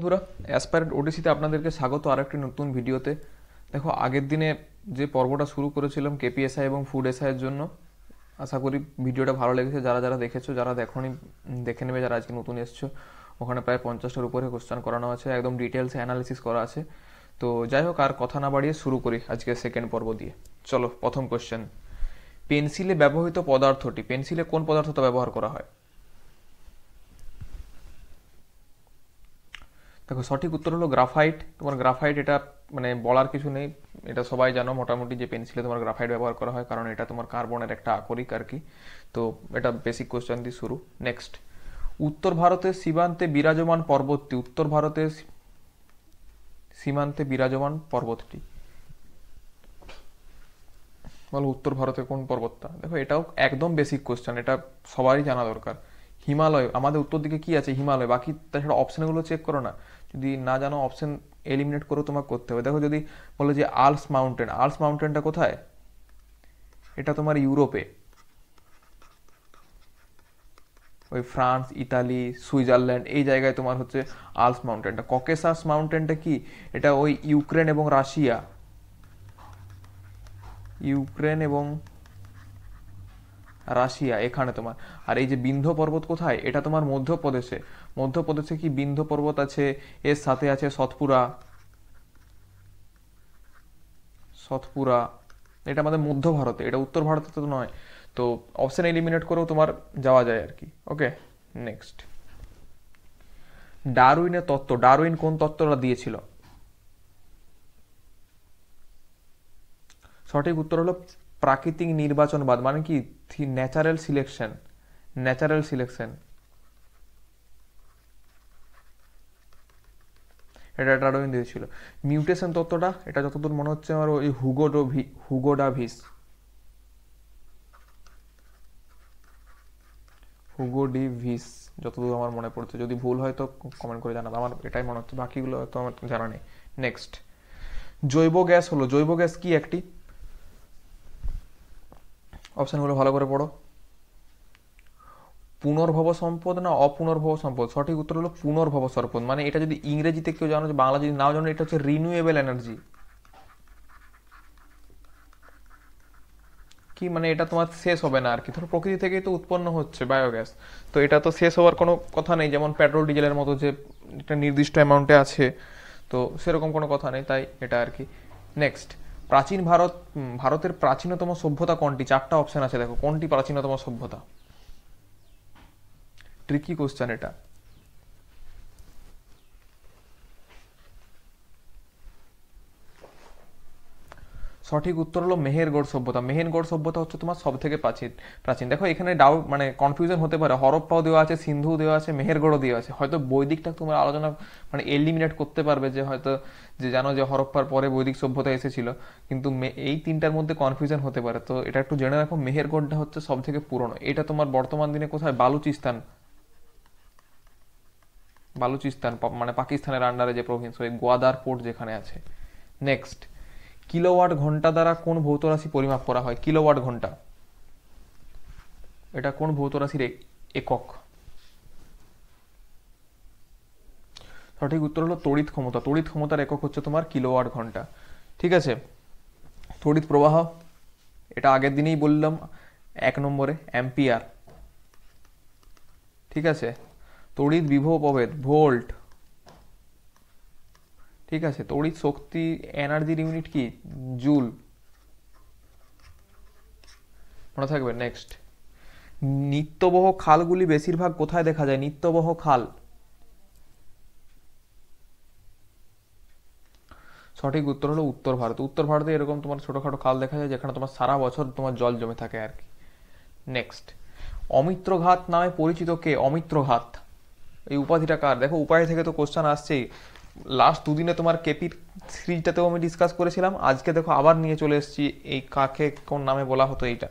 বন্ধুরা, অ্যাসপারেন্ট ওডিসিতে আপনাদেরকে স্বাগত আরেকটি নতুন ভিডিওতে। দেখো, আগের দিনে যে পর্বটা শুরু করেছিলাম কেপিএসআই এবং ফুড এসআইয়ের জন্য, আশা করি ভিডিওটা ভালো লেগেছে। যারা যারা দেখেছো, যারা দেখোনি দেখে নেবে, যারা আজকে নতুন এসছো। ওখানে প্রায় 50টার উপরে কোশ্চেন করানো আছে, একদম ডিটেলসে অ্যানালিসিস করা আছে। তো যাই হোক, আর কথা না বাড়িয়ে শুরু করি আজকে সেকেন্ড পর্ব দিয়ে। চলো, প্রথম কোশ্চেন। পেন্সিলে ব্যবহৃত পদার্থটি, পেন্সিলে কোন পদার্থটা ব্যবহার করা হয়? দেখো, সঠিক উত্তর হলো গ্রাফাইট। তোমার গ্রাফাইট, এটা মানে বলার কিছু নেই, এটা সবাই জানো মোটামুটি যে পেন্সিলে তোমার গ্রাফাইট ব্যবহার করা হয়, কারণ এটা তোমার কার্বনের একটা আকরিক আর কি। তো এটা বেসিক কোশ্চেন দিয়ে শুরু। নেক্সট, উত্তর ভারতের সীমান্তে বিরাজমান পর্বতটি, উত্তর ভারতের সীমান্তে বিরাজমান পর্বতটি, বলো উত্তর ভারতের কোন পর্বতটা? দেখো, এটাও একদম বেসিক কোশ্চেন, এটা সবারই জানা দরকার। হিমালয়। আমাদের উত্তর দিকে কি আছে? হিমালয়। বাকি তাছাড়া অপশানগুলো চেক করো না, যদি না জানো অপশন এলিমিনেট করে তোমাকে করতে হবে। দেখো, যদি বলো যে আল্পস মাউন্টেন, আল্পস মাউন্টেনটা কোথায়? এটা তোমার ইউরোপে, ওই ফ্রান্স, ইতালি, সুইজারল্যান্ড এই জায়গায় তোমার হচ্ছে আল্পস মাউন্টেনটা। ককেসাস মাউন্টেনটা কি? এটা ওই ইউক্রেন এবং রাশিয়া, ইউক্রেন এবং রাশিয়া এখানে তোমার। আর এই যে বিন্ধ্য পর্বত কোথায়? এটা তোমার মধ্যপ্রদেশে। মধ্যপ্রদেশে কি বিন্ধ্য পর্বত আছে, এর সাথে আছে সতপুরা, সতপুরা। এটা আমাদের মধ্য ভারতে, এটা উত্তর ভারতে তো নয়। তো অপশন এলিমিনেট করেও তোমার যাওয়া যায় আর কি। ওকে, নেক্সট। ডারউইনের তত্ত্ব, ডারউইন কোন তত্ত্বটা দিয়েছিল? সঠিক উত্তর হলো প্রাকৃতিক নির্বাচনবাদ, মানে কি ন্যাচারাল সিলেকশন, ন্যাচারাল সিলেকশন। এটা ডারউইন দিয়েছিল। মিউটেশন তত্ত্বটা, এটা যতদূর মনে হচ্ছে আমার ওই হুগো ডাভিস, হুগো ডি ভিস, যতদূর আমার মনে পড়ছে। যদি ভুল হয় তো কমেন্ট করে জানাবো, আমার এটাই মনে হচ্ছে, বাকিগুলো তো আমার জানা নেই। নেক্সট, জৈব গ্যাস হলো, জৈব গ্যাস কি একটি? অপশানগুলো ভালো করে পড়ো। পুনর্ভব সম্পদ না অপুনর্ভব সম্পদ? সঠিক উত্তর হলো পুনর্ভব সম্পদ। মানে এটা যদি ইংরেজিতে কেউ জানো, বাংলা যদি নাও জানো, এটা হচ্ছে রিনিউয়েবল এনার্জি। কি মানে, এটা তোমার শেষ হবে না আর কি। ধরো, প্রকৃতি থেকেই তো উৎপন্ন হচ্ছে বায়োগ্যাস, তো এটা তো শেষ হওয়ার কোনো কথা নেই। যেমন পেট্রোল ডিজেলের মতো যে একটা নির্দিষ্ট অ্যামাউন্টে আছে, তো সেরকম কোনো কথা নেই, তাই এটা আর কি। নেক্সট, প্রাচীন ভারত, ভারতের প্রাচীনতম সভ্যতা কোনটি? চারটা অপশন আছে, দেখো কোনটি প্রাচীনতম সভ্যতা। ট্রিকি কোশ্চেন এটা। সঠিক উত্তর হলো মেহেরগড় সভ্যতা। মেহেরগড় সভ্যতা হচ্ছে তোমার সব থেকে প্রাচীন। প্রাচীন দেখো, এখানে ডাউট মানে কনফিউশন হতে পারে, হরপ্পাও দেওয়া আছে, সিন্ধু দেওয়া আছে, মেহেরগড়ও দেওয়া আছে। হয়তো বৈদিকটা তোমার আলোচনা মানে এলিমিনেট করতে পারবে, যে হয়তো যে জানো যে হরপ্পার পরে বৈদিক সভ্যতা এসেছিল, কিন্তু এই তিনটার মধ্যে কনফিউশন হতে পারে। তো এটা একটু জেনে রাখো, মেহেরগড়টা হচ্ছে সব থেকে পুরনো। এটা তোমার বর্তমান দিনে কোথায়? বালুচিস্তান, বালুচিস্তান মানে পাকিস্তানের আন্ডারে যে প্রভিন্স, ওই গোয়াদার পোর্ট যেখানে আছে। নেক্সট, কিলোওয়াট ঘন্টা দ্বারা কোন ভৌত রাশি পরিমাপ করা হয়? কিলোওয়াট ঘন্টা, এটা কোন ভৌত রাশির একক? সঠিক উত্তর হলো তড়িৎ ক্ষমতা। তড়িৎ ক্ষমতার একক হচ্ছে তোমার কিলোওয়াট ঘন্টা। ঠিক আছে। তড়িৎ প্রবাহ, এটা আগের দিনেই বললাম, 1 নম্বরে অ্যাম্পিয়ার। ঠিক আছে। তড়িৎ বিভব প্রভেদ, ভোল্ট। ঠিক আছে। তড়িৎ শক্তি, এনার্জির ইউনিট কি? জুল। মনে থাকবে। নেক্সট, নিত্যবহ খালগুলি বেশিরভাগ কোথায় দেখা যায়? নিত্যবহ খাল, সঠিক উত্তর হলো উত্তর ভারত। উত্তর ভারতে এরকম তোমার ছোটখাটো খাল দেখা যায়, যেখানে তোমার সারা বছর তোমার জল জমে থাকে আর কি। নেক্সট, অমিত্র ঘাত নামে পরিচিত কে? অমিত্র ঘাত, এই উপাধিটা কার? দেখো, উপাধি থেকে তো কোশ্চেন আসছেই। লাস্ট দুদিনে তোমার কেপির সিরিজটাতেও আমি ডিসকাস করেছিলাম, আজকে দেখো আবার নিয়ে চলে এসেছি এই কাকে কোন নামে বলা হতো এইটা।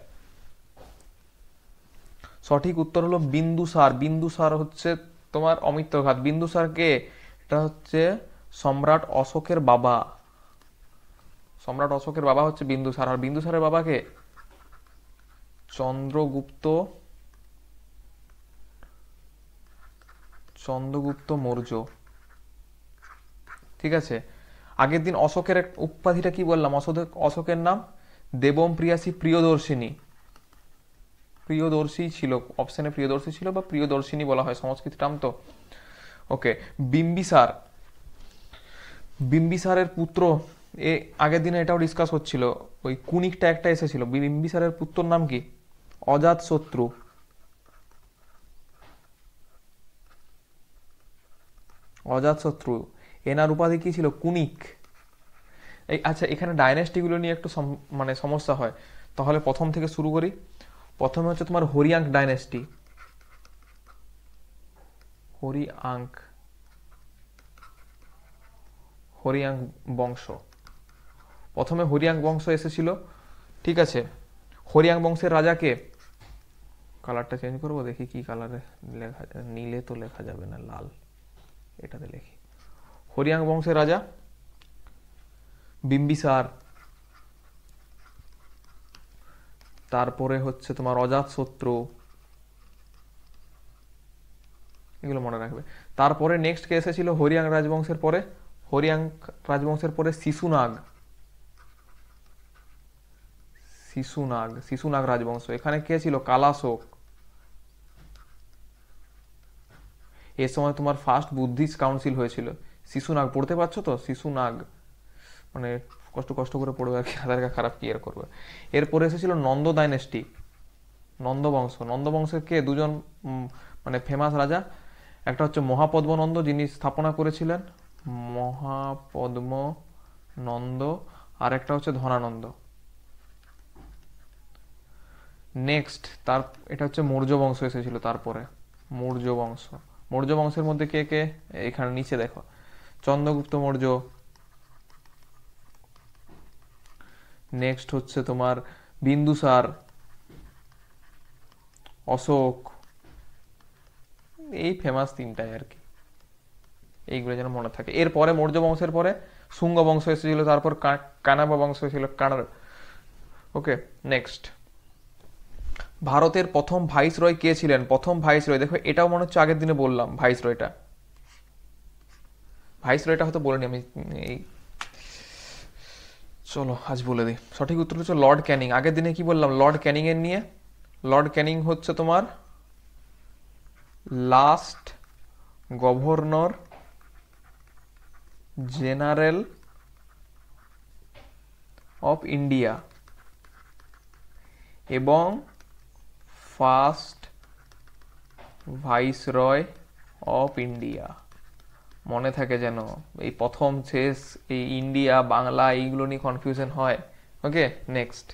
সঠিক উত্তর হলো বিন্দুসার। বিন্দুসার হচ্ছে তোমার অমিত্র ঘাত। বিন্দুসার কে? এটা হচ্ছে সম্রাট অশোকের বাবা। সম্রাট অশোকের বাবা হচ্ছে বিন্দুসার। আর বিন্দুসারের বাবাকে চন্দ্রগুপ্ত, চন্দ্রগুপ্ত মৌর্য। ঠিক আছে। আগের দিন অশোকের উপাধিটা কি বললাম, অশোকের নাম দেবম প্রিয়াসী প্রিয়দর্শিনী, প্রিয়দর্শী ছিল, অপশনে প্রিয়দর্শী ছিল বা প্রিয়দর্শিনী বলা হয়, সংস্কৃত নাম তো। ওকে, বিম্বিসার, বিম্বিসারের পুত্র, আগের দিনে এটাও ডিসকাস হচ্ছিল, ওই কুনিকটা একটা এসেছিল, বিম্বিসারের পুত্রর নাম কি? অজাত শত্রু। অজাত শত্রু, এনার উপাধি কি ছিল? কুনিক। আচ্ছা, এখানে ডাইনেস্টিগুলো নিয়ে একটু মানে সমস্যা হয়, তাহলে প্রথম থেকে শুরু করি। প্রথমে হচ্ছে তোমার হরিয়াঙ্ক ডাইনেস্টি, হরিয়াঙ্ক, হরিয়াঙ্ক বংশ। প্রথমে হরিয়াঙ্ক বংশ এসেছিল, ঠিক আছে। হরিয়াঙ্ক বংশের রাজাকে, কালারটা চেঞ্জ করবো, দেখি কি কালারে লেখা, নীলে তো লেখা যাবে না, লাল, এটাতে লিখি। হরিয়াঙ্ক বংশের রাজা বিম্বিসার, তারপরে হচ্ছে তোমার অজাত শত্রু, এগুলো মনে রাখবে। তারপরে নেক্সট কে এসেছিল হরিয়াঙ্ক রাজবংশের পরে? হরিয়াঙ্ক রাজবংশের পরে শিশুনাগ, শিশুনাগ, শিশুনাগ রাজবংশ। এখানে কে ছিল? কালাশোক। এ সময় তোমার ফার্স্ট বুদ্ধিস্ট কাউন্সিল হয়েছিল। শিশুনাগ পড়তে পারছো তো? শিশুনাগ মানে কষ্ট কষ্ট করে পড়বে আর কি, আধার কার্ড খারাপ কি আর করবে। এরপরে এসেছিল নন্দ ডাইনেস্টি, নন্দ বংশ। নন্দ বংশের কে? দুজন মানে ফেমাস রাজা, একটা হচ্ছে মহাপদ্মনন্দ, যিনি স্থাপনা করেছিলেন মহাপদ্ম নন্দ, আর একটা হচ্ছে ধনানন্দ। নেক্সট তার, এটা হচ্ছে মৌর্য বংশ এসেছিল তারপরে, মৌর্য বংশ। মৌর্য বংশের মধ্যে কে কে? এখানে নিচে দেখো, চন্দ্রগুপ্ত মৌর্য, নেক্সট হচ্ছে তোমার বিন্দুসার, অশোক, এই ফেমাস তিনটাই আর কি, এইগুলো যেন মনে থাকে। এরপরে মৌর্য বংশের পরে শুঙ্গ বংশ এসেছিল, তারপর কানাবা বংশ এসেছিল, কানার। ওকে, নেক্সট ভারতের প্রথম ভাইসরয় কে ছিলেন? প্রথম ভাইসরয়, দেখো এটাও মনে হচ্ছে আগের দিনে বললাম, ভাইসরয়টা, ভাইসরয়টা হয়তো বলিনি আমি, এই চলো আজ বলে দিই। সঠিক উত্তর হচ্ছে লর্ড ক্যানিং। আগের দিনে কি বললাম লর্ড ক্যানিং এর নিয়ে? লর্ড ক্যানিং হচ্ছে তোমার last governor general of India এবং ফার্স্ট ভাইসরয় অফ ইন্ডিয়া। মনে থাকে যেন, এই প্রথম শেষ, এই ইন্ডিয়া বাংলা এইগুলো নিয়ে কনফিউশন হয়। ওকে, নেক্সট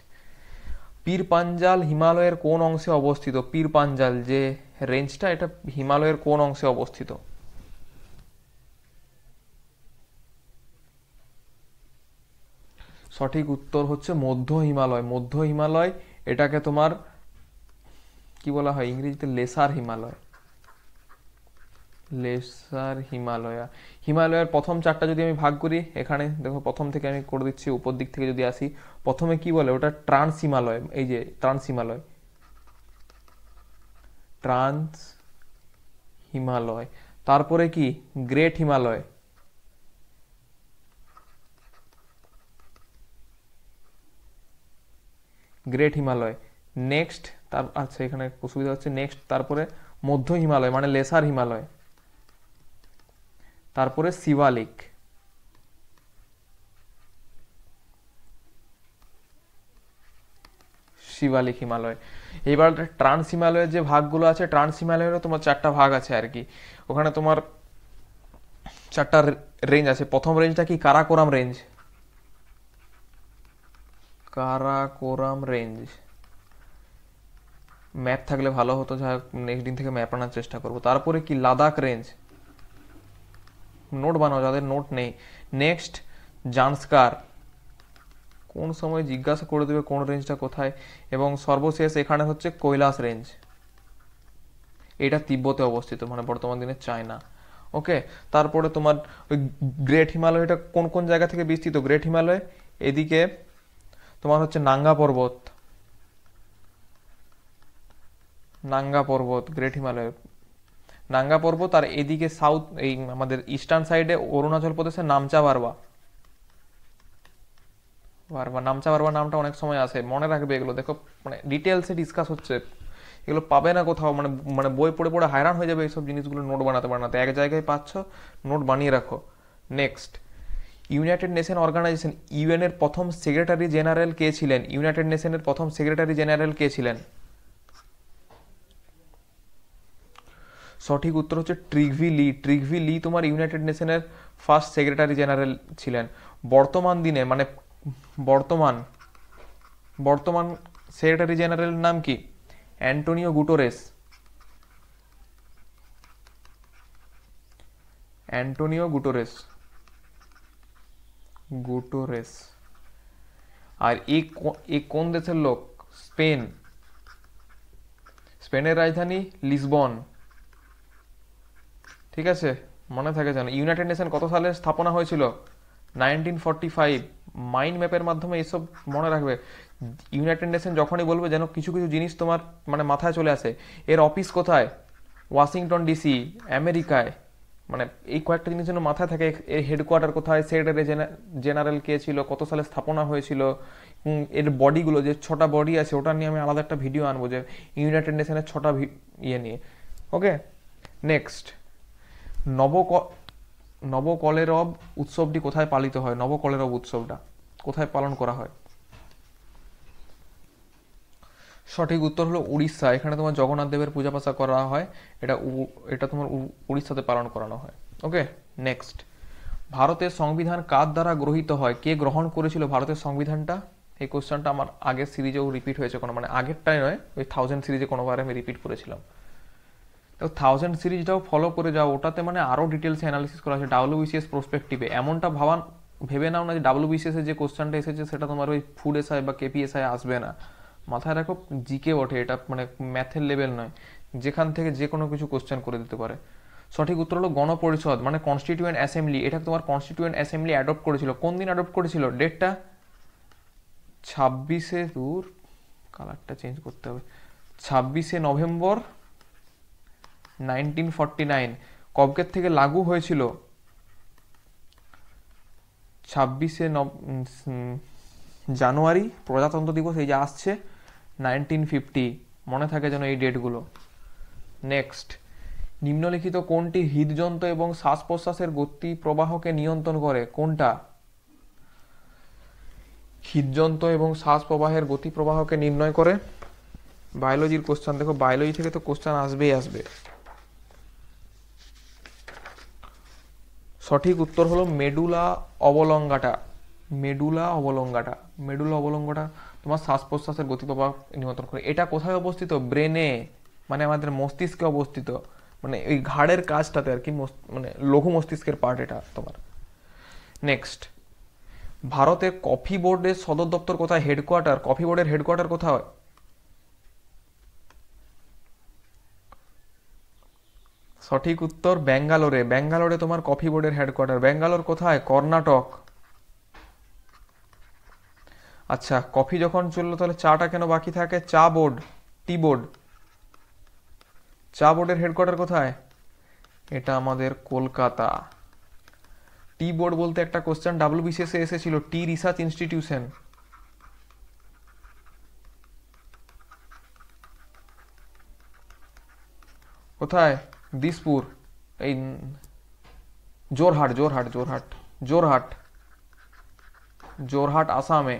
পীর পাঞ্জাল হিমালয়ের কোন অংশে অবস্থিত? পীর পাঞ্জাল যে রেঞ্জটা, এটা হিমালয়ের কোন অংশে অবস্থিত? সঠিক উত্তর হচ্ছে মধ্য হিমালয়। মধ্য হিমালয়, এটাকে তোমার কি বলা হয় ইংরেজিতে? Lesser Himalaya, lesser Himalaya. হিমালয়ের প্রথম চারটা যদি আমি ভাগ করি, এখানে দেখো প্রথম থেকে আমি করে দিচ্ছি, উপর দিক থেকে যদি আসি, প্রথমে কি বলে ওটা? ট্রান্স হিমালয়, এই যে ট্রান্স হিমালয়, ট্রান্স হিমালয়। তারপরে কি? Great Himalaya, great Himalaya. Next তার, আচ্ছা এখানে অসুবিধা হচ্ছে, নেক্সট তারপরে মধ্য হিমালয় মানে লেসার হিমালয়, তারপরে শিবালিক, শিবালিক হিমালয়। এবার ট্রান্স হিমালয়ের যে ভাগগুলো আছে, ট্রান্স হিমালয়েরও তোমার চারটা ভাগ আছে আর কি। ওখানে তোমার চারটা রেঞ্জ আছে। প্রথম রেঞ্জটা কি? Karakoram range, Karakoram range. Map থাকলে ভালো হতো, যা নেক্সট দিন থেকে ম্যাপ আনার চেষ্টা করবো। তারপরে কি? লাদাখ রেঞ্জ, নোট বানাও যাদের নোট নেই। নেক্সট জান্সকার, কোন সময় জিজ্ঞাসা করে দেবে কোন রেঞ্জটা কোথায়। এবং সর্বশেষ এখানে হচ্ছে কৈলাস রেঞ্জ, এটা তিব্বতে অবস্থিত, মানে বর্তমান দিনে চায়না। ওকে, তারপরে তোমার ওই গ্রেট হিমালয়টা কোন কোন জায়গা থেকে বিস্তৃত? গ্রেট হিমালয় এদিকে তোমার হচ্ছে নাঙ্গা পর্বত, নাঙ্গা পর্বত গ্রেট হিমালয়, নাঙ্গা পর্বত, আর এদিকে সাউথ এই আমাদের ইস্টার্ন সাইডে অরুণাচল প্রদেশের নামচা বারবা। নামচা বারবা নামটা অনেক সময় আসে, মনে রাখবে এগুলো, দেখো মানে ডিটেলসে ডিসকাস হচ্ছে, এগুলো পাবে না কোথাও, মানে মানে বই পড়ে পড়ে হায়রান হয়ে যাবে এইসব জিনিসগুলো নোট বানাতে বানাতে, এক জায়গায় পাচ্ছ, নোট বানিয়ে রাখো। Next, United Nation Organization, UN এর প্রথম সেক্রেটারি জেনারেল কে ছিলেন? ইউনাইটেড নেশনের প্রথম সেক্রেটারি জেনারেল কে ছিলেন? সঠিক উত্তর হচ্ছে ট্রিগভি লি। ট্রিগভি লি তোমার ইউনাইটেড নেশনের ফার্স্ট সেক্রেটারি জেনারেল ছিলেন। বর্তমান দিনে মানে বর্তমান বর্তমান সেক্রেটারি জেনারেলের নাম কি? Antonio Guterres. Antonio Guterres. Guterres. আর এই কোন দেশের লোক? স্পেন। স্পেনের রাজধানী লিসবন। ঠিক আছে, মনে থাকে জানো। ইউনাইটেড নেশন কত সালে স্থাপনা হয়েছিল? 1945। মাইন্ড ম্যাপের মাধ্যমে এইসব মনে রাখবে। ইউনাইটেড নেশন যখনই বলবে যেন কিছু কিছু জিনিস তোমার মানে মাথায় চলে আসে। এর অফিস কোথায়? ওয়াশিংটন ডিসি, আমেরিকায়। মানে এই কয়েকটা জিনিস যেন মাথায় থাকে। এর হেডকোয়ার্টার কোথায়? সেক্রেটারি জেনারেল কে ছিল? কত সালে স্থাপনা হয়েছিল? এর বডিগুলো যে 6টা বডি আছে, ওটা নিয়ে আমি আলাদা একটা ভিডিও আনবো, যে ইউনাইটেড নেশনের 6টা ইয়ে নিয়ে। ওকে, নেক্সট, নবকলেরব উৎসবটি কোথায় পালিত হয়? নবকলেরব উৎসবটা কোথায় পালন করা হয়? সঠিক উত্তর হলো উড়িষ্যা। এখানে তোমার জগন্নাথ দেবের পূজা পাশা করা হয়। এটা তোমার উড়িষ্যাতে পালন করানো হয়। ওকে, নেক্সট, ভারতের সংবিধান কার দ্বারা গ্রহীত হয়? কে গ্রহণ করেছিল ভারতের সংবিধানটা? এই কোশ্চেনটা আমার আগের সিরিজেও রিপিট হয়েছে, কোনো মানে আগেরটাই নয়, ওই 1000 সিরিজে কোনোবার আমি রিপিট করেছিলাম। তো 1000 সিরিজটাও ফলো করে যাও, ওটাতে মানে আরও ডিটেলসে অ্যানালিসিস করা আছে ডাব্লিউবিসিএস প্রসপেক্টিভে। এমনটা ভেবে নাও না যে ডাব্লিউবিসিএস এর যে কোশ্চেনটা এসেছে সেটা তোমার ওই ফুড এসআই বা কেপিএসআই আসবে না। মাথায় রাখো, জিকে ওঠে, এটা মানে ম্যাথের লেভেল নয়, যেখান থেকে যে কোনো কিছু কোশ্চেন করে দিতে পারে। সঠিক উত্তর হলো গণপরিষদ, মানে কনস্টিটিউয়েন্ট অ্যাসেম্বলি। এটা তোমার কনস্টিটিউয়েন্ট অ্যাসেম্বলি অ্যাডপ্ট করেছিল। কোন দিন অ্যাডপ্ট করেছিল? ডেটটা 26শে দূর, কালারটা চেঞ্জ করতে হবে, 26শে নভেম্বর 1949। কবকের থেকে লাগু হয়েছিল 26শে জানুয়ারি, প্রজাতন্ত্র দিবস এই যে আসছে 1950। মনে থাকে যেন এই ডেটগুলো। নেক্সট, নিম্নলিখিত কোনটি হৃদযন্ত্র এবং শ্বাস প্রশ্বাসের গতি প্রবাহকে নিয়ন্ত্রণ করে? কোনটা? হৃদযন্ত্র এবং শ্বাস প্রবাহের গতি প্রবাহকে নির্ণয় করে। বায়োলজির কোশ্চেন দেখো, বায়োলজি থেকে তো কোশ্চেন আসবেই আসবে। সঠিক উত্তর হলো মেডুলা অবলঙ্গাটা। মেডুলা অবলঙ্গাটা। মেডুলা অবলঙ্গাটা তোমার শ্বাস প্রশ্বাসের গতি প্রবাহ নিয়ন্ত্রণ করে। এটা কোথায় অবস্থিত? ব্রেনে, মানে আমাদের মস্তিষ্কে অবস্থিত, মানে ওই ঘাড়ের কাজটাতে আর কি, মানে লঘু মস্তিষ্কের পার্ট এটা তোমার। নেক্সট, ভারতের কফি বোর্ডের সদর দপ্তর কোথায়? হেডকোয়ার্টার, কফি বোর্ডের হেডকোয়ার্টার কোথায়? সঠিক উত্তর ব্যাঙ্গালোরে। ব্যাঙ্গালোরে তোমার কফি বোর্ডের হেডকোয়ার্টার। ব্যাঙ্গালোর কোথায়? কর্ণাটক। আচ্ছা, কফি যখন চললো তাহলে চাটা কেন বাকি থাকে? চা বোর্ড, টি বোর্ড। চা বোর্ডের হেডকোয়ার্টার কোথায়? এটা আমাদের কলকাতা। টি বোর্ড বলতে একটা কোশ্চেন ডাব্লিউবিসিএস এ এসেছিল, টি রিসার্চ ইনস্টিটিউশন। কোথায়? দিসপুর, এই জোরহাট, জোরহাট, জোরহাট, জোরহাট, জোরহাট আসামে।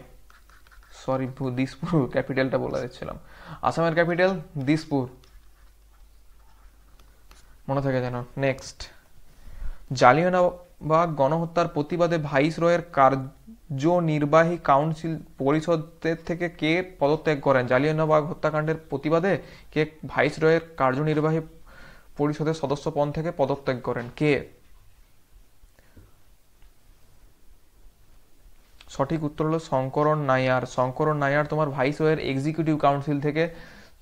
সরি, দিসপুর ক্যাপিটালটা বলে দিচ্ছিলাম। আসামের ক্যাপিটাল দিসপুর, মনে থাকে যেন। নেক্সট, জালিয়ানওয়ালাবাগ গণহত্যার প্রতিবাদে ভাইসরয়ের কার্যনির্বাহী কাউন্সিল পরিষদের থেকে কে পদত্যাগ করেন? জালিয়ানওয়ালাবাগ হত্যাকাণ্ডের প্রতিবাদে কে ভাইসরয়ের কার্যনির্বাহী পরিষদের সদস্য পদ থেকে পদত্যাগ করেন? কে? সঠিক উত্তর হলো শঙ্করন নায়ার। শঙ্করন নায়ার তোমার ভাইসরয়ের এক্সিকিউটিভ কাউন্সিল থেকে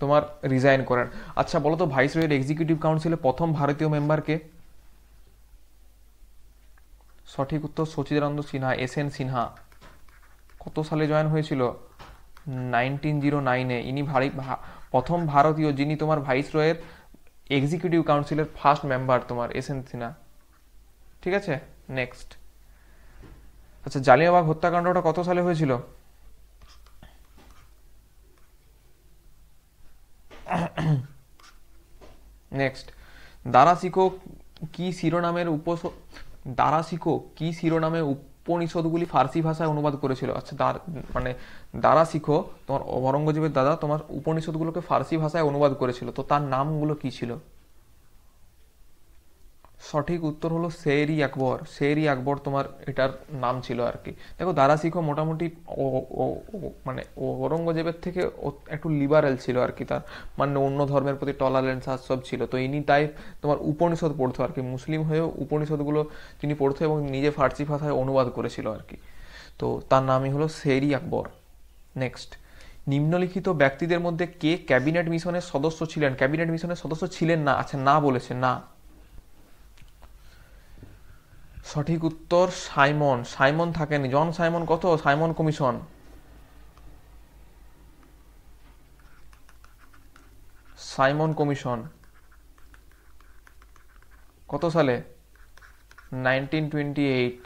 তোমার রিজাইন করেন। আচ্ছা বলো তো, ভাইসরয়ের এক্সিকিউটিভ কাউন্সিলে প্রথম ভারতীয় মেম্বার কে? সঠিক উত্তর সচিদানন্দ সিনহা, এস.এন. সিনহা। কত সালে জয়েন হয়েছিল? 1909-এ। ইনি প্রথম ভারতীয় যিনি তোমার ভাইসরয়ের এক্সিকিউটিভ কাউন্সিলের ফার্স্ট মেম্বার তোমার এস এন সিনহা। ঠিক আছে, নেক্সট। আচ্ছা, জালিয়ানওয়ালাবাগ হত্যাকাণ্ডটা কত সালে হয়েছিল? নেক্সট, দারা শিখো কি শিরোনামের দারা শিখো কি শিরোনামে উপনিষদগুলি ফার্সি ভাষায় অনুবাদ করেছিল? আচ্ছা, মানে দারা শিখো তোমার অরঙ্গজেবের দাদা তোমার উপনিষদগুলোকে ফার্সি ভাষায় অনুবাদ করেছিল, তো তার নামগুলো কি ছিল? সঠিক উত্তর হলো শের-ই আকবর। শের-ই আকবর তোমার এটার নাম ছিল আর কি। দেখো, দারা শিখো মোটামুটি মানে ঔরঙ্গজেবের থেকে একটু লিবারেল ছিল আর কি, তার মানে অন্য ধর্মের প্রতি টলারেন্স আর সব ছিল। তো ইনি তাই তোমার উপনিষদ পড়তো আর কি, মুসলিম হয়েও উপনিষদগুলো তিনি পড়তো এবং নিজে ফার্সি ভাষায় অনুবাদ করেছিল আর কি। তো তার নামই হলো শের-ই আকবর। নেক্সট, নিম্নলিখিত ব্যক্তিদের মধ্যে কে ক্যাবিনেট মিশনের সদস্য ছিলেন? ক্যাবিনেট মিশনের সদস্য ছিলেন না। আচ্ছা, না বলেছে, না। সঠিক উত্তর সাইমন। সাইমন থাকেনি। জন সাইমন কত? Simon commission. সাইমন কমিশন কত সালে? 1928।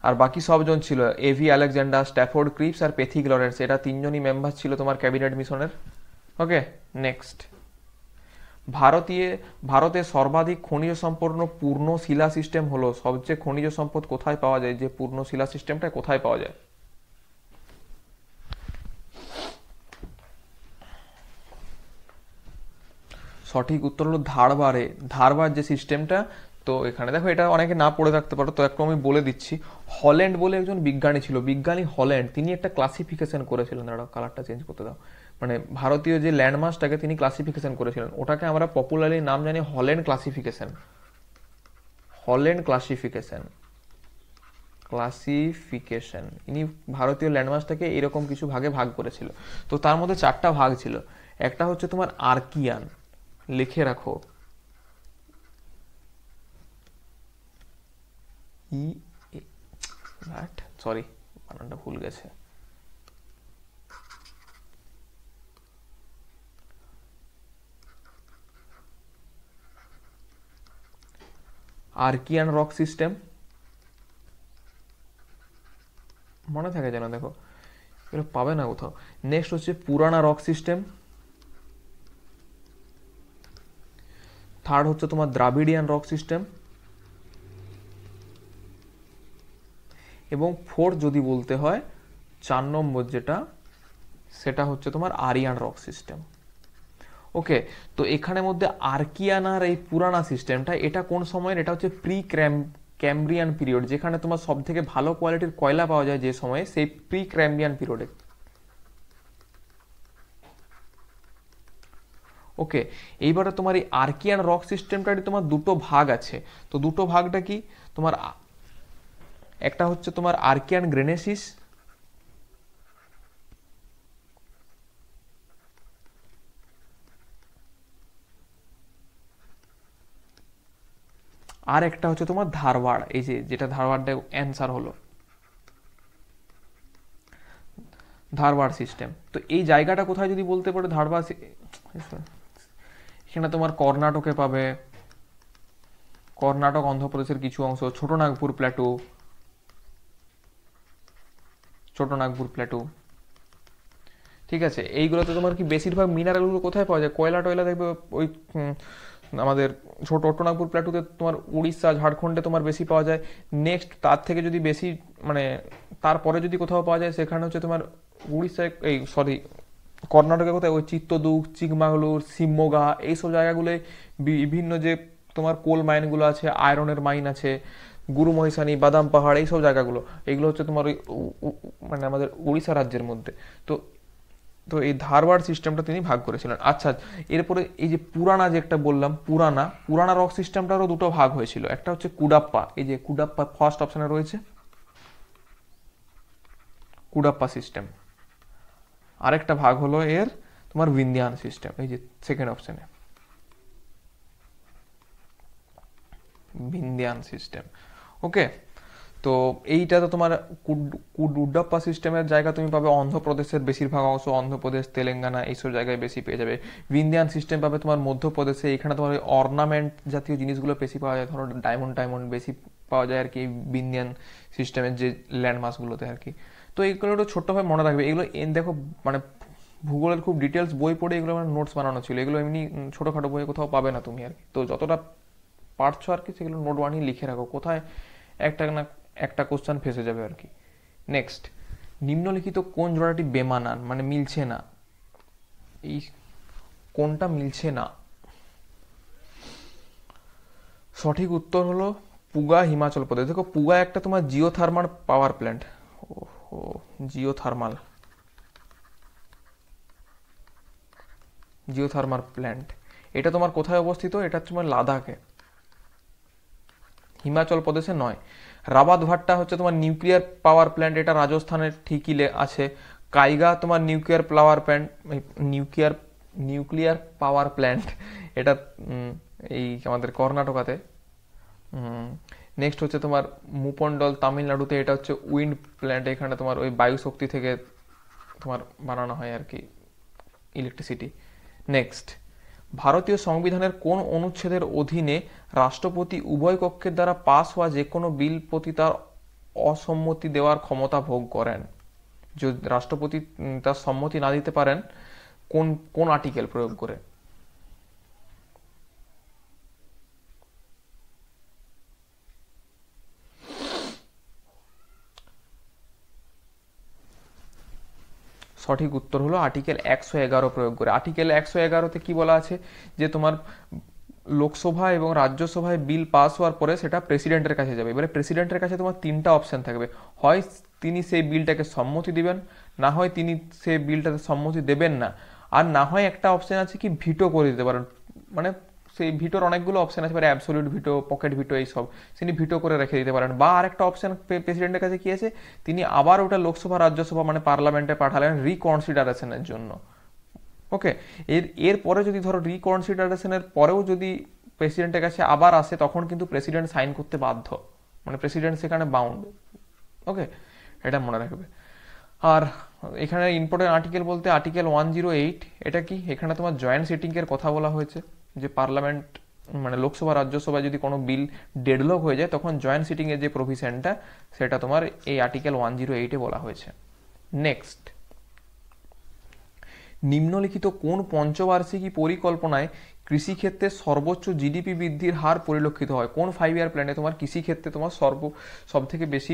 আর বাকি সবজন ছিল এভি আলেকজান্ডার, স্ট্যাফোর্ড ক্রিপস আর পেথিক লরেন্স। এটা তিনজনই মেম্বার ছিল তোমার ক্যাবিনেট মিশনের। ওকে, নেক্সট। ভারতে সর্বাধিক খনিজ সম্পন্ন পূর্ণ শিলা সিস্টেম হলো, সবচেয়ে খনিজ সম্পদ কোথায় পাওয়া যায়? যে পূর্ণ শিলা সিস্টেমটা কোথায় পাওয়া যায়? সঠিক উত্তর হলো ধারবাড়ে। ধারবার যে সিস্টেমটা, তো এখানে দেখো এটা অনেকে না পড়ে থাকতে পারো, তো একটু আমি বলে দিচ্ছি। হল্যান্ড বলে একজন বিজ্ঞানী ছিল, বিজ্ঞানী হল্যান্ড, তিনি একটা ক্লাসিফিকেশন করেছিলেন। দাঁড়াও, কালারটা চেঞ্জ করতে দাও। মানে ভারতীয় যে ল্যান্ডমাসটাকে তিনি ক্লাসিফিকেশন করেছিলেন, ওটাকে আমরা পপুলারলি নাম জানি Holland classification. Holland classification classification ইনি ভারতীয় ল্যান্ডমাসটাকে এরকম কিছু ভাগে ভাগ করেছিল। তো তার মধ্যে চারটা ভাগ ছিল। একটা হচ্ছে তোমার আর্কিয়ান, লিখে রাখো, সরি বানানটা ভুল গেছে। আর্কিয়ান রক সিস্টেম মনে থাকে যেন, দেখো এগুলো পাবে না কোথাও। নেক্সট হচ্ছে পুরানা রক সিস্টেম। থার্ড হচ্ছে তোমার দ্রাবিডিয়ান রক সিস্টেম। এবং ফোর্থ যদি বলতে হয় 4 নম্বর যেটা, সেটা হচ্ছে তোমার আরিয়ান রক সিস্টেম। ওকে, তো এখানের মধ্যে আর্কিয়ান আর এই পুরানা সিস্টেমটা, এটা কোন সময়ের? এটা হচ্ছে প্রি ক্যাম্ব্রিয়ান পিরিয়ড, যেখানে তোমার সব থেকে ভালো কোয়ালিটির কয়লা পাওয়া যায় যে সময়ে, সেই প্রি ক্যাম্ব্রিয়ান পিরিয়ডে। ওকে, এইবারে তোমার এই আর্কিয়ান রক সিস্টেমটার তোমার দুটো ভাগ আছে। তো দুটো ভাগটা কি তোমার? একটা হচ্ছে তোমার আর্কিয়ান গ্রেনেসিস, আর একটা হচ্ছে তোমার ধারওয়াড়। এই যে যেটা ধারওয়াড়টা অ্যান্সার হলো ধারওয়াড় সিস্টেম। তো এই জায়গাটা কোথায় যদি বলতে পারো, ধারওয়াড় এখানে তোমার কর্ণাটকে পাবে, কর্ণাটক, অন্ধ্রপ্রদেশের কিছু অংশ, ছোটনাগপুর প্ল্যাটু, ছোটনাগপুর প্ল্যাটু। ঠিক আছে, এইগুলোতে তোমার কি বেশিরভাগ মিনারেলগুলো কোথায় পাওয়া যায়? কয়লা টয়লা দেখবে ওই আমাদের ছোটনাগপুর প্ল্যাটুতে, তোমার উড়িষ্যা ঝাড়খণ্ডে তোমার বেশি পাওয়া যায়। নেক্সট তার থেকে যদি বেশি মানে তারপরে যদি কোথাও পাওয়া যায়, সেখানে হচ্ছে তোমার উড়িষ্যায়, এই সরি কর্ণাটকে কোথায়, ওই চিত্তদুর্গ, চিকমাগলুর, শিবমোগা, এইসব জায়গাগুলোয় বিভিন্ন যে তোমার কোল মাইনগুলো আছে, আয়রনের মাইন আছে, গুরু মহিষানি, বাদাম পাহাড়, এইসব জায়গাগুলো, এইগুলো হচ্ছে তোমার ওই মানে আমাদের উড়িষ্যা রাজ্যের মধ্যে। তো তো এই ধারওয়াড় সিস্টেমটা তিনি ভাগ করেছিলেন। আচ্ছা, এরপরে এই যে পুরানা, যে একটা বললাম পুরানা রক সিস্টেমটারও দুটো ভাগ হয়েছিল। একটা হচ্ছে কুডাপ্পা, এই যে কুডাপ্পা ফার্স্ট অপশনে রয়েছে, কুডাপ্পা সিস্টেম। আরেকটা ভাগ হলো এর তোমার ভিন্দিয়ান সিস্টেম, এই যে সেকেন্ড অপশনে ভিন্দিয়ান সিস্টেম। ওকে, তো এইটা তো তোমার কুডুড্ডাপ্পা সিস্টেমের জায়গা তুমি পাবে অন্ধ্রপ্রদেশের বেশিরভাগ অংশ, অন্ধ্রপ্রদেশ, তেলেঙ্গানা এইসব জায়গায় বেশি পেয়ে যাবে। বিন্দিয়ান সিস্টেম পাবে তোমার মধ্যপ্রদেশে, এখানে তোমার অর্নামেন্ট জাতীয় জিনিসগুলো বেশি পাওয়া যায়, ধরো ডায়মন্ড বেশি পাওয়া যায় আর কি বিন্দিয়ান সিস্টেমের যে ল্যান্ডমার্কসগুলোতে আর কি। তো এইগুলো একটু ছোট্টভাবে মনে রাখবে। এগুলো দেখো মানে ভূগোলের খুব ডিটেলস বই পড়ে এগুলো মানে নোটস বানানো ছিল, এগুলো এমনি ছোটোখাটো বইয়ে কোথাও পাবে না তুমি আর কি। তো যতটা পারছো আর কি সেগুলো নোট বানিয়ে লিখে রাখো, কোথায় একটা না একটা কোশ্চেন ফেসে যাবে আর কি। নেক্সট, নিম্নলিখিত কোন জোড়াটি বেমানান, মানে মিলছে না, এই কোনটা মিলছে না? সঠিক উত্তর হলো পুগা, হিমাচল প্রদেশ। দেখো পুগা একটা তোমার জিওথার্মাল পাওয়ার প্ল্যান্ট, ও জিওথার্মাল প্ল্যান্ট। এটা তোমার কোথায় অবস্থিত? এটা তোমার লাদাখে, হিমাচল প্রদেশে নয়। রাবাত ভাট্টা হচ্ছে তোমার নিউক্লিয়ার পাওয়ার প্ল্যান্ট, এটা রাজস্থানের ঠিকই আছে। কাইগা তোমার নিউক্লিয়ার পাওয়ার প্ল্যান্ট, এটা এই আমাদের কর্ণাটকাতে। নেক্সট হচ্ছে তোমার মুপন্ডল তামিলনাড়ুতে, এটা হচ্ছে উইন্ড প্ল্যান্ট, এখানে তোমার ওই বায়ু শক্তি থেকে তোমার বানানো হয় আর কি ইলেকট্রিসিটি। নেক্সট, ভারতীয় সংবিধানের কোন অনুচ্ছেদের অধীনে রাষ্ট্রপতি উভয় কক্ষের দ্বারা পাস হওয়া যে কোনো বিল প্রতি তার অসম্মতি দেওয়ার ক্ষমতা ভোগ করেন? যদি রাষ্ট্রপতি তার সম্মতি না দিতে পারেন কোন কোন আর্টিকেল প্রয়োগ করে? সঠিক উত্তর হলো আর্টিকেল 111 প্রয়োগ করে। আর্টিকেল 111-তে কি বলা আছে যে তোমার লোকসভা এবং রাজ্যসভায় বিল পাস হওয়ার পরে সেটা প্রেসিডেন্টের কাছে যাবে। এবারে প্রেসিডেন্টের কাছে তোমার তিনটা অপশন থাকবে, হয় তিনি সেই বিলটাকে সম্মতি দিবেন, না হয় তিনি সেই বিলটাতে সম্মতি দেবেন না, আর না হয় একটা অপশন আছে কি ভিটো করে দিতে পারেন। মানে সেই ভিটোর অনেকগুলো অপশন আছে, মানে অ্যাবসোলিউট ভিটো, পকেট ভিটো, এইসব তিনি ভিটো করে রেখে দিতে পারেন। বা আরেকটা অপশন প্রেসিডেন্টের কাছে কি আছে, তিনি আবার ওটা লোকসভা রাজ্যসভা মানে পার্লামেন্টে পাঠালেন রিকনসিডারেশনের জন্য। ওকে, এরপরে যদি ধরো রিকনসিডারেশনের পরেও যদি প্রেসিডেন্টের কাছে আবার আসে, তখন কিন্তু প্রেসিডেন্ট সাইন করতে বাধ্য, মানে প্রেসিডেন্ট সেখানে বাউন্ড। ওকে, এটা মনে রাখবে। আর এখানে ইম্পর্টেন্ট আর্টিকেল বলতে আর্টিকেল 108, এটা কি, এখানে তোমার জয়েন্ট সিটিংয়ের কথা বলা হয়েছে, যে পার্লামেন্ট মানে লোকসভা রাজ্যসভায় যদি কোনো বিল ডেডলক হয়ে যায় তখন জয়েন্ট সিটিংয়ের যে প্রভিশনটা সেটা তোমার এই আর্টিকেল 108-এ বলা হয়েছে। নেক্সট, নিম্নলিখিত কোন পঞ্চবার্ষিকী পরিকল্পনায় কৃষিক্ষেত্রে সর্বোচ্চ জিডিপি বৃদ্ধির হার পরিলক্ষিত হয়? কোন 5 ইয়ার প্ল্যানে তোমার কৃষিক্ষেত্রে তোমার সব থেকে বেশি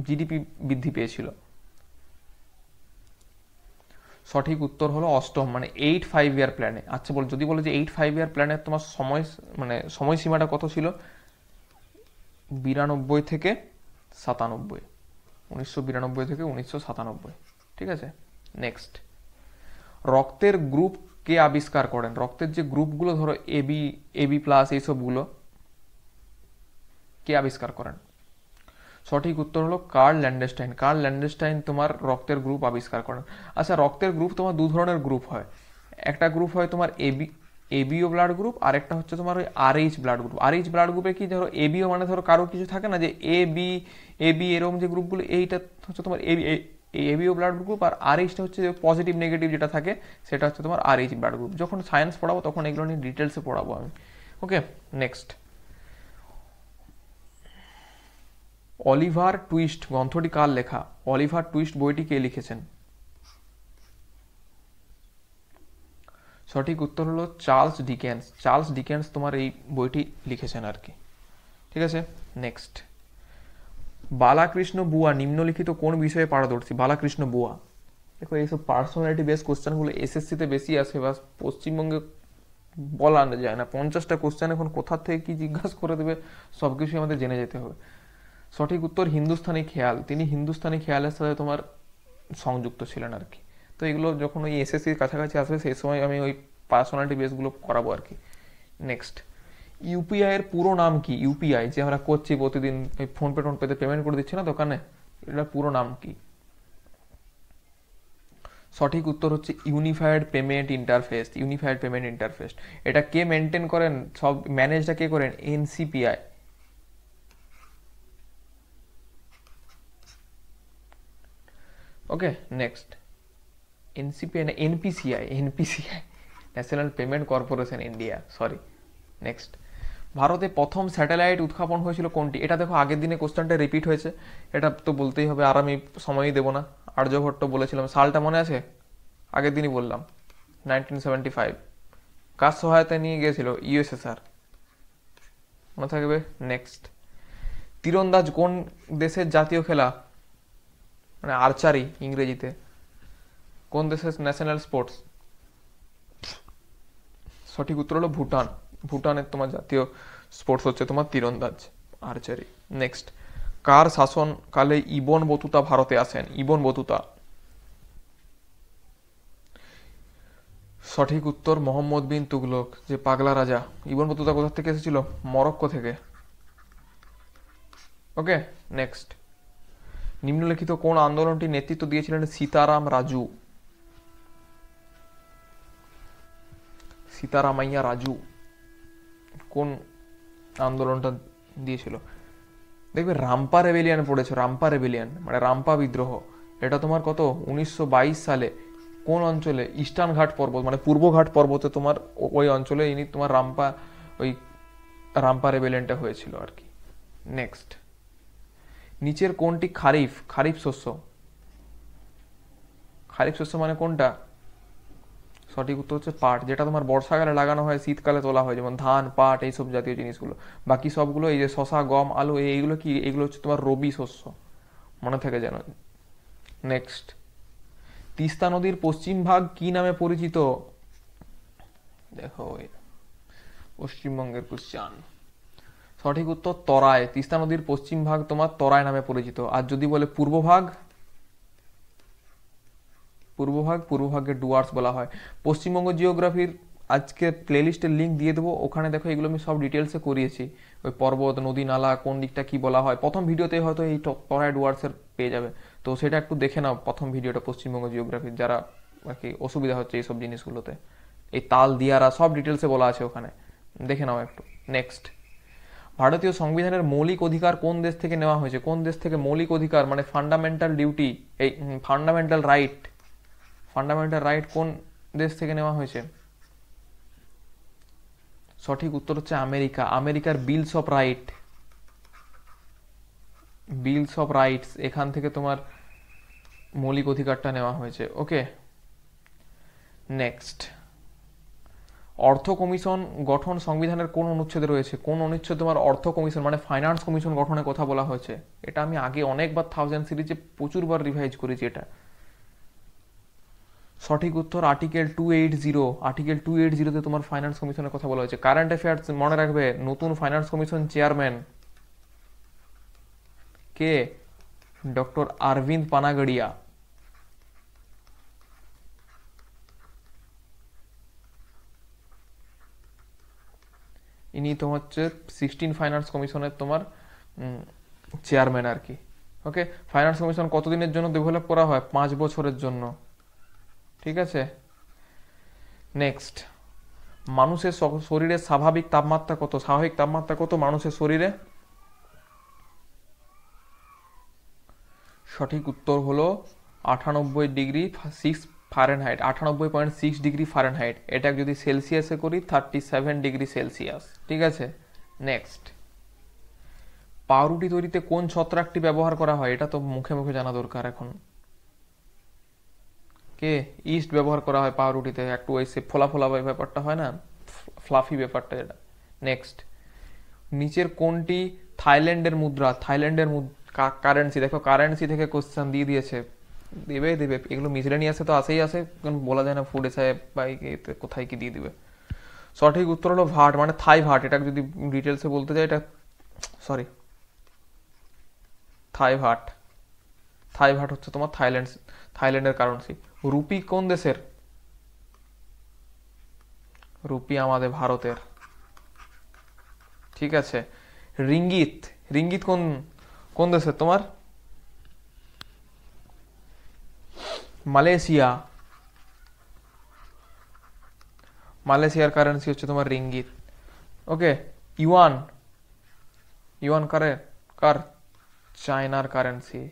জিডিপি বৃদ্ধি পেয়েছিল? সঠিক উত্তর হলো অষ্টম, মানে 8 5 ইয়ার প্ল্যানে। আচ্ছা যদি বলো যে 8 5 ইয়ার প্ল্যানের তোমার মানে সময়সীমাটা কত ছিল? 92 থেকে 97, 1992 থেকে 1997, ঠিক আছে। নেক্সট, রক্তের গ্রুপ কে আবিষ্কার করেন? রক্তের যে গ্রুপগুলো ধরো এবি প্লাস এইসবগুলো কে আবিষ্কার করেন? সঠিক উত্তর হলো কার্ল ল্যান্ডস্টাইন তোমার রক্তের গ্রুপ আবিষ্কার করেন। আচ্ছা, রক্তের গ্রুপ তোমার দু ধরনের গ্রুপ হয়, একটা গ্রুপ হয় তোমার এবিও ব্লাড গ্রুপ, আর একটা হচ্ছে তোমার ওই Rh blood group. Rh blood গ্রুপে কি ধরো এবিও মানে ধরো কারো কিছু থাকে না যে এবি এরকম যে গ্রুপগুলো, এইটা হচ্ছে তোমার এবিও ব্লাড গ্রুপ, আর আরএইচটা হচ্ছে পজিটিভ নেগেটিভ যেটা থাকে সেটা হচ্ছে তোমার আরএইচ ব্লাড গ্রুপ। যখন সায়েন্স পড়াবো তখন এগুলো নিয়ে ডিটেলসে পড়াবো আমি। ওকে, নেক্সট, অলিভার টুইস্ট গ্রন্থটি কার লেখা? অলিভার টুইস্ট বইটি কে লিখেছেন? সঠিক উত্তর হলো চার্লস ডিকেন্স তোমার এই বইটি লিখেছেন আর কি, ঠিক আছে। নেক্সট, বালাকৃষ্ণ বুয়া নিম্নলিখিত কোন বিষয়ে পারদর্শী? বালাকৃষ্ণ বুয়া, দেখো এইসব পার্সোনালিটি বেস কোশ্চেনগুলো এসএসসিতে বেশি আসে, বা পশ্চিমবঙ্গে বলা যায় না। 50টা কোশ্চেন এখন কোথা থেকে কি জিজ্ঞাসা করে দেবে সব কিছুই আমাদের জেনে যেতে হবে। সঠিক উত্তর হিন্দুস্তানি খেয়াল, তিনি হিন্দুস্তানি খেয়ালের সাথে তোমার সংযুক্ত ছিলেন আর কি। তো এগুলো যখন ওই এসএসসির কাছাকাছি আসবে সেই সময় আমি ওই পার্সোনালিটি বেসগুলো করাবো আর কি। নেক্সট, ইউপিআই এর পুরো নাম কি? ইউপিআই যে আমরা করছি প্রতিদিন ফোনপে টোনপেতে পেমেন্ট করে দিচ্ছি না দোকানে, এটার পুরো নাম কি? সঠিক উত্তর হচ্ছে ইউনিফাইড পেমেন্ট ইন্টারফেস। এটা কে মেনটেন করেন, সব ম্যানেজটা কে করেন? এনসিপিআই। ওকে নেক্সট এনসিপিআই না NPCI, NPCI national payment corporation India, sorry. Next, ভারতে প্রথম স্যাটেলাইট উৎক্ষেপণ হয়েছিল কোনটি? এটা দেখো আগের দিনে কোশ্চেনটা রিপিট হয়েছে, এটা তো বলতেই হবে, আর আমি সময়ই দেবো না। আর্যভট্ট বলেছিলাম, সালটা মনে আছে? আগের দিনই বললাম 1975। কার সহায়তায় নিয়ে গিয়েছিল? ইউএসএসআর, মনে থাকবে। নেক্সট, তীরন্দাজ কোন দেশের জাতীয় খেলা? মানে আর্চারি ইংরেজিতে, কোন দেশের ন্যাশনাল স্পোর্টস? সঠিক উত্তর হলো ভুটান। ভুটানের তোমার জাতীয় স্পোর্টস হচ্ছে তোমার তীরন্দাজ, আর্চারি। নেক্সট, কার শাসনকালে ইবন বতুতা ভারতে আসেন? Ibn Battuta. সঠিক উত্তর মোহাম্মদ বিন তুগলক, যে পাগলা রাজা। ইবন বতুতা কোথা থেকে এসেছিল? মরক্কো থেকে। ওকে নেক্সট, নিম্নলিখিত কোন আন্দোলনটি নেতৃত্ব দিয়েছিলেন সীতারাম রাজু? সীতারামাইয়া রাজু কোন আন্দোলনটা দিয়েছিল? দেখবে রাম্পা রেবেলিয়ান পড়েছে, রাম্পা রেবেলিয়ান মানে রাম্পা বিদ্রোহ। এটা তোমার কত 1922 সালে কোন অঞ্চলে? ইস্টার্ন ঘাট পর্বত মানে পূর্ব ঘাট পর্বতে তোমার ওই অঞ্চলে ইনি তোমার রাম্পা রেবেলিয়ানটা হয়েছিল আর কি। নেক্সট, নিচের কোনটি খারিফ? খারিফ শস্য, খারিফ শস্য মানে কোনটা? সঠিক উত্তর হচ্ছে পাট, যেটা তোমার বর্ষাকালে লাগানো হয়, শীতকালে তোলা হয়, যেমন ধান, পাট, এইসব জাতীয় জিনিসগুলো। বাকি সবগুলো এই যে শশা, গম, আলু, এইগুলো কি? এইগুলো হচ্ছে তোমার রবি শস্য, মনে থাকে যেন। নেক্সট, তিস্তা নদীর পশ্চিম ভাগ কি নামে পরিচিত? দেখো পশ্চিমবঙ্গের কোশ্চেন। সঠিক উত্তর তরাই। তিস্তা নদীর পশ্চিম ভাগ তোমার তরাই নামে পরিচিত। আর যদি বলে পূর্ব ভাগ, পূর্বভাগকে ডুয়ার্স বলা হয়। পশ্চিমবঙ্গ জিওগ্রাফির আজকে প্লেলিস্টের লিঙ্ক দিয়ে দেবো, ওখানে দেখো এগুলো আমি সব ডিটেলসে করিয়েছি। ওই পর্বত, নদী, নালা, কোন দিকটা কি বলা হয়, প্রথম ভিডিওতে হয়তো এই তরাই ডুয়ার্সের পেয়ে যাবে, তো সেটা একটু দেখে নাও প্রথম ভিডিওটা পশ্চিমবঙ্গ জিওগ্রাফির, যারা আর কি অসুবিধা হচ্ছে এইসব জিনিসগুলোতে। এই তাল দিয়ারা সব ডিটেলসে বলা আছে ওখানে, দেখে নাও একটু। নেক্সট, ভারতীয় সংবিধানের মৌলিক অধিকার কোন দেশ থেকে নেওয়া হয়েছে? কোন দেশ থেকে মৌলিক অধিকার মানে ফান্ডামেন্টাল ডিউটি, এই ফান্ডামেন্টাল রাইট, ফান্ডামেন্টাল রাইট কোন দেশ থেকে নেওয়া হয়েছে? সঠিক উত্তর হচ্ছে আমেরিকা। আমেরিকার bills of right, bills of rights, এখান থেকে তোমার মৌলিক অধিকারটা নেওয়া হয়েছে। ওকে নেক্সট, অর্থ কমিশন গঠন সংবিধানের কোন অনুচ্ছেদে রয়েছে? কোন অনুচ্ছেদ তোমার অর্থ কমিশন মানে ফাইন্যান্স কমিশন গঠনের কথা বলা হয়েছে? এটা আমি আগে অনেকবার 1000 সিরিজে প্রচুরবার রিভাইজ করেছি এটা। সঠিক উত্তর আর্টিকেল 280। আর্টিকেল 280 তে তোমার ফাইন্যান্স কমিশনের কথা বলা হয়েছে। কারেন্ট অ্যাফেয়ার্স মনে রাখবে, নতুন ফাইন্যান্স কমিশন চেয়ারম্যান কে? ডক্টর অরবিন্দ পানাগড়িয়া। ইনি তো হচ্ছে 16 ফাইন্যান্স কমিশনের তোমার চেয়ারম্যান আর কি। ওকে, ফাইন্যান্স কমিশন কতদিনের জন্য ডেভেলপ করা হয়? 5 বছরের জন্য, ঠিক আছে। নেক্সট, মানুষের শরীরে স্বাভাবিক তাপমাত্রা কত? স্বাভাবিক তাপমাত্রা কত মানুষের শরীরে? সঠিক উত্তর হলো 98.6 ফারেনহাইট, 98.6 ডিগ্রি ফারেনহাইট। এটা যদি সেলসিয়াসে করি 37 ডিগ্রি সেলসিয়াস, ঠিক আছে। নেক্সট, পাউরুটি তৈরিতে কোন ছত্রাকটি ব্যবহার করা হয়? এটা তো মুখে মুখে জানা দরকার এখন। কে? ইস্ট ব্যবহার করা হয় পাউরুটিতে, একটু ওই সে ফোলা ফোলা ব্যাপারটা হয় না, ফ্লাফি ব্যাপারটা যেটা। নেক্সট, নিচের কোনটি থাইল্যান্ডের মুদ্রা? থাইল্যান্ডের কারেন্সি, দেখো কারেন্সি থেকে কোশ্চেন দিয়ে দিয়েছে, দেবে দেবে, এগুলো মিসলেনিয়াসে তো আসেই আসে, কারণ বলা যায় না ফুড এসে বা কোথায় কি দিয়ে দিবে। সঠিক উত্তর হলো ভাট মানে থাই ভাট। এটা যদি ডিটেলসে বলতে যাই, এটা সরি থাই ভাট। থাই ভাট হচ্ছে তোমার থাইল্যান্ডের কারেন্সি। রুপি কোন দেশের? রুপি আমাদের ভারতের, ঠিক আছে। রিঙ্গিত, রিঙ্গিত কোন কোন দেশের তোমার? মালয়েশিয়া, মালয়েশিয়ার কারেন্সি হচ্ছে তোমার রিঙ্গিত। ওকে, ইউয়ান, ইউয়ান কার? চায়নার কারেন্সি।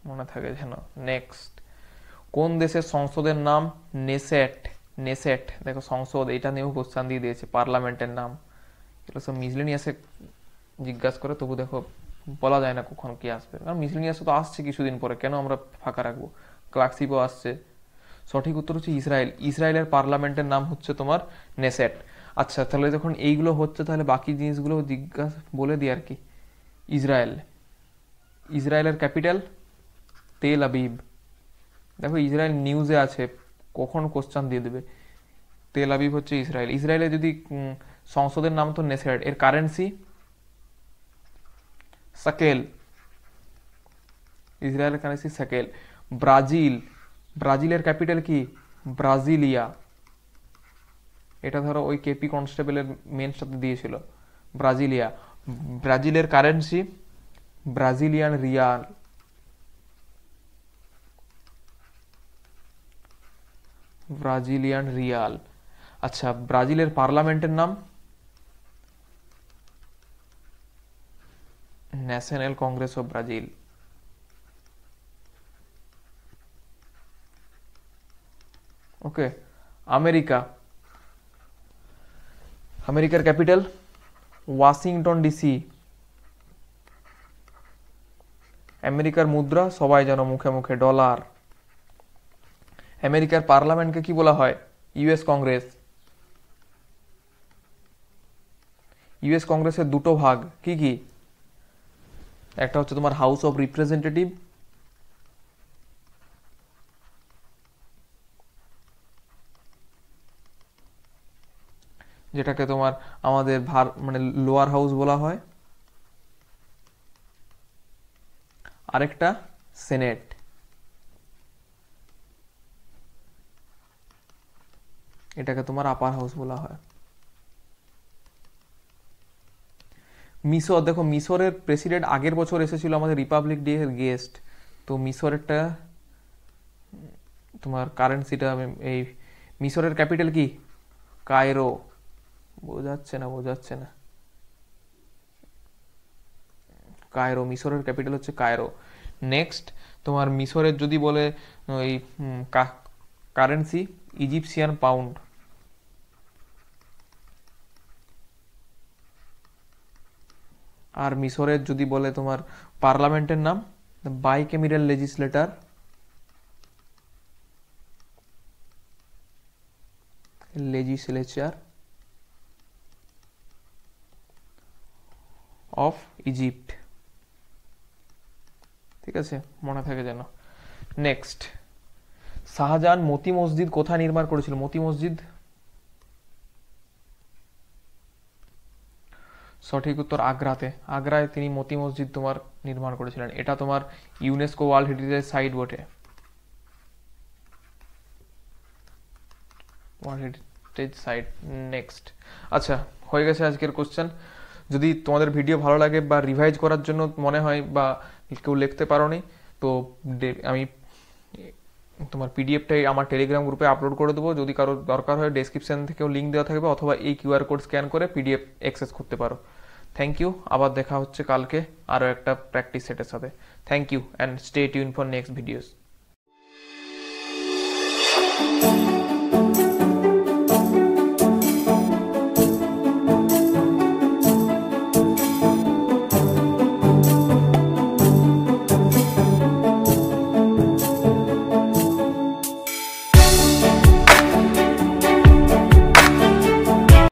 মনে থাকে যেন। নেক্সট, কোন দেশের সংসদের নাম নেসেট? নেসেট, দেখো সংসদ, এটা নিয়েও কোশ্চান দিয়ে দিয়েছে, পার্লামেন্টের নাম। এগুলো সব মিসলেনিয়াসে জিজ্ঞাসা করে, তবু দেখো বলা যায় না কখন কি আসবে, কারণ মিসলেনিয়াসে তো আসছে কিছুদিন পরে, কেন আমরা ফাঁকা রাখবো। ক্লার্কশিপও আসছে। সঠিক উত্তর হচ্ছে ইসরায়েল। ইসরায়েলের পার্লামেন্টের নাম হচ্ছে তোমার নেসেট। আচ্ছা, তাহলে যখন এইগুলো হচ্ছে, তাহলে বাকি জিনিসগুলো জিজ্ঞাসা বলে দিই আর কি। ইসরায়েল, ইসরায়েলের ক্যাপিটাল তেল আবিব। দেখো ইসরায়েল নিউজে আছে, কখন কোশ্চান দিয়ে দেবে। তেল আবিব হচ্ছে ইসরায়েল। ইসরায়েলে যদি সংসদের নাম তো নেসেট, এর কারেন্সি সাকেল। ইসরায়েলের কারেন্সি সাকেল। ব্রাজিল, ব্রাজিলের ক্যাপিটাল কি? ব্রাজিলিয়া। এটা ধরো ওই কেপি কনস্টেবলের মেন সাথে দিয়েছিল, ব্রাজিলিয়া। ব্রাজিলের currency Brazilian Real. Brazilian Real. আচ্ছা, ব্রাজিলের পার্লামেন্টের নাম national Congress of Brazil. Okay. America, আমেরিকার ক্যাপিটাল ওয়াশিংটন ডিসি। আমেরিকার মুদ্রা সবাই জানো, মুখে মুখে ডলার। আমেরিকার পার্লামেন্টকে কি বলা হয়? US Congress. ইউএস কংগ্রেসের দুটো ভাগ, কি কি? একটা হচ্ছে তোমার হাউস অফ রিপ্রেজেন্টেটিভ, যেটাকে তোমার আমাদের মানে লোয়ার হাউস বলা হয়। আরেকটা সেনেট। এটাকে তোমার আপার হাউস বলা হয়। মিশর, দেখো মিশরের প্রেসিডেন্ট আগের বছর এসেছিল আমাদের রিপাবলিক ডে এর গেস্ট। তো মিশরেরটা তোমার কারেন্সিটা এই মিশরের ক্যাপিটাল কি? কায়রো। বোঝাচ্ছে না, বোঝাচ্ছে না। কায়রো, মিশরের ক্যাপিটাল হচ্ছে কায়রো। নেক্সট, তোমার মিশরের যদি বলে ওই কারেন্সি ইজিপশিয়ান পাউন্ড। আর মিশরের যদি বলে তোমার পার্লামেন্টের নাম bicameral legislator, legislature of Egypt. ঠিক আছে, মনে থাকে যেন। নেক্সট, শাহজাহান মতি মসজিদ কোথায় নির্মাণ করেছিল? মতি মসজিদ, সঠিক উত্তর আগ্রাতে। আগ্রায় তিনি মতি মসজিদ তোমার নির্মাণ করেছিলেন। এটা তোমার ইউনেস্কো ওয়ার্ল্ড হেরিটেজ সাইট বটে, ওয়ার্ল্ড হেরিটেজ সাইট। নেক্সট, আচ্ছা হয়ে গেছে আজকের কোশ্চেন। যদি তোমাদের ভিডিও ভালো লাগে বা রিভাইজ করার জন্য মনে হয় বা কেউ লিখতে পারোনি, তো আমি তোমার পিডিএফটাই আমার টেলিগ্রাম গ্রুপে আপলোড করে দেবো। যদি কারো দরকার হয় ডেসক্রিপশন থেকেও লিঙ্ক দেওয়া থাকবে, অথবা এই কিউআর কোড স্ক্যান করে পিডিএফ অ্যাক্সেস করতে পারো। থ্যাংক ইউ, আবার দেখা হচ্ছে কালকে আরও একটা প্র্যাকটিস সেটের সাথে। Thank you and stay tune for next videos.